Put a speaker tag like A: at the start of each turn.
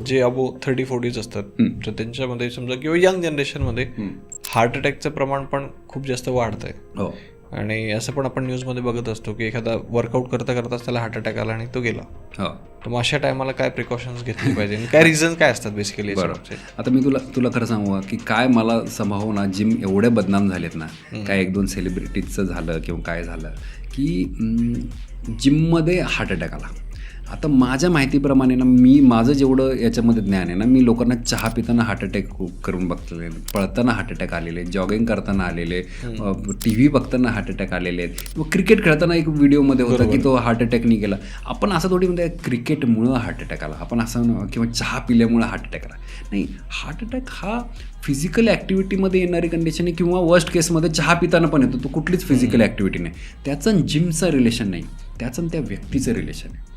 A: जे अबो 30-40 असतात तर त्यांच्यामध्ये समजा किंवा यंग जनरेशनमध्ये हार्ट अटॅकचं प्रमाण पण खूप जास्त वाढतंय.
B: हो.
A: आणि असं पण आपण न्यूजमध्ये बघत असतो की एखादा वर्कआउट करता करताच त्याला हार्ट अटॅक आला आणि तो गेला.
B: हो.
A: तर मग अशा टायमाला काय प्रिकॉशन्स घेतली पाहिजे, काय रिझन काय असतात बेसिकली?
B: बरोबर. आता मी तुला खरं सांगू की काय मला संभाव ना, जिम एवढे बदनाम झालेत ना, काय 1-2 सेलिब्रिटीजचं झालं किंवा काय झालं की जिममध्ये हार्ट अटॅक आला. आता माझ्या माहितीप्रमाणे ना, माझं जेवढं याच्यामध्ये ज्ञान आहे ना, मी लोकांना चहा पिताना हार्ट अटॅक करून बघतले, पळताना हार्ट अटॅक आलेले, जॉगिंग करताना आलेले, टी व्ही बघताना हार्ट अटॅक आलेले आहेत, किंवा क्रिकेट खेळताना एक व्हिडिओमध्ये होता की तो हार्ट अटॅकनी गेला. आपण असं थोडी म्हणजे क्रिकेटमुळं हार्ट अटॅक आला, आपण असं किंवा चहा पिल्यामुळं हार्ट अटॅक आला नाही. हार्ट अटॅक हा फिजिकल ॲक्टिव्हिटीमध्ये येणारी कंडिशन आहे, किंवा वर्स्ट केसमध्ये चहा पिताना पण येतो. तो कुठलीच फिजिकल ॲक्टिव्हिटी नाही. त्याचं जिमचं रिलेशन नाही, त्याचं त्या व्यक्तीचं रिलेशन आहे.